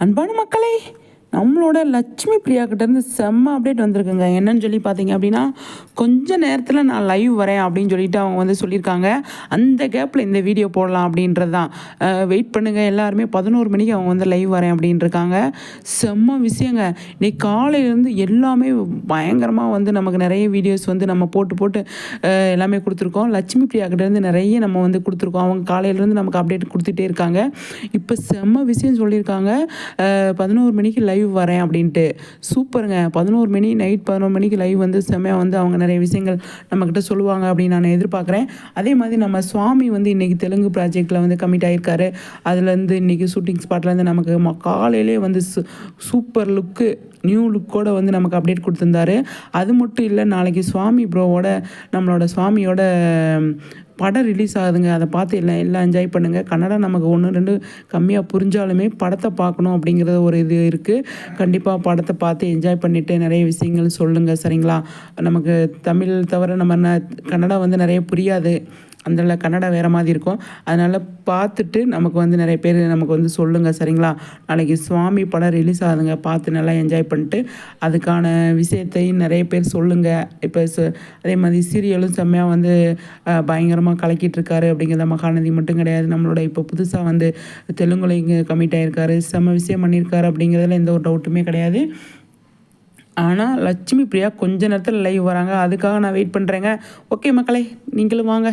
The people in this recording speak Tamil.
அன்பான மக்களே, நம்மளோட லட்சுமி பிரியா கிட்டேருந்து செம்ம அப்டேட் வந்திருக்குங்க. என்னன்னு சொல்லி பார்த்தீங்க அப்படின்னா, கொஞ்ச நேரத்தில் நான் லைவ் வரேன் அப்படின்னு சொல்லிட்டு அவங்க வந்து சொல்லியிருக்காங்க. அந்த கேப்பில் இந்த வீடியோ போடலாம் அப்படின்றது தான். வெயிட் பண்ணுங்கள் எல்லாருமே, 11 மணிக்கு அவங்க வந்து லைவ் வரேன் அப்படின்ட்டுருக்காங்க. செம்ம விஷயங்க. இன்னைக்கு காலையிலேருந்து எல்லாமே பயங்கரமாக வந்து நமக்கு நிறைய வீடியோஸ் வந்து நம்ம போட்டு போட்டு எல்லாமே கொடுத்துருக்கோம். லட்சுமி பிரியா கிட்டேருந்து நிறைய நம்ம வந்து கொடுத்துருக்கோம். அவங்க காலையிலேருந்து நமக்கு அப்டேட் கொடுத்துட்டே இருக்காங்க. இப்போ செம்ம விஷயம் சொல்லியிருக்காங்க. 11 மணிக்கு லைவ் வரேன் அப்படின்ட்டு. சூப்பருங்க. 11 மணி நைட் 11 மணிக்கு லைவ் வந்து செம்மையாக வந்து அவங்க நிறைய விஷயங்கள் நம்மக்கிட்ட சொல்லுவாங்க அப்படின்னு நான் எதிர்பார்க்குறேன். அதே மாதிரி நம்ம சுவாமி வந்து இன்றைக்கி தெலுங்கு ப்ராஜெக்டில் வந்து கமிட் ஆகியிருக்காரு. அதுலேருந்து இன்றைக்கி ஷூட்டிங் ஸ்பாட்லேருந்து நமக்கு காலையிலே வந்து சூப்பர் லுக்கு நியூ லுக்கோடு வந்து நமக்கு அப்டேட் கொடுத்துருந்தாரு. அது மட்டும் இல்லை, நாளைக்கு சுவாமி ப்ரோவோட நம்மளோட சுவாமியோட படம் ரிலீஸ் ஆகுதுங்க. அதை பார்த்து எல்லாம் என்ஜாய் பண்ணுங்கள். கன்னடா நமக்கு 1 2 கம்மியாக புரிஞ்சாலுமே படத்தை பார்க்கணும் அப்படிங்கிறது ஒரு இது இருக்குது. கண்டிப்பாக படத்தை பார்த்து என்ஜாய் பண்ணிவிட்டு நிறைய விஷயங்கள் சொல்லுங்கள், சரிங்களா? நமக்கு தமிழ் தவிர நம்ம கன்னடா வந்து நிறைய புரியாது. அதில் கன்னடா வேறு மாதிரி இருக்கும். அதனால் பார்த்துட்டு நமக்கு வந்து நிறைய பேர் நமக்கு வந்து சொல்லுங்கள், சரிங்களா? நாளைக்கு சுவாமி படம் ரிலீஸ் ஆகுதுங்க. பார்த்து நல்லா என்ஜாய் பண்ணிட்டு அதுக்கான விஷயத்தையும் நிறைய பேர் சொல்லுங்கள். இப்போ அதே மாதிரி சீரியலும் செம்மையாக வந்து பயங்கரமாக கலக்கிட்டுருக்காரு அப்படிங்கிறத. மகாநதி மட்டும் கிடையாது, நம்மளோட இப்போ புதுசாக வந்து தெலுங்குல இங்கே கமிட் ஆகியிருக்காரு. செம்ம விஷயம் பண்ணியிருக்காரு அப்படிங்கிறதுல எந்த ஒரு டவுட்டுமே கிடையாது. ஆனால் லட்சுமி பிரியா கொஞ்ச நேரத்தில் லைவ் வராங்க. அதுக்காக நான் வெயிட் பண்ணுறேங்க. ஓகே மக்களே, நீங்களும் வாங்க.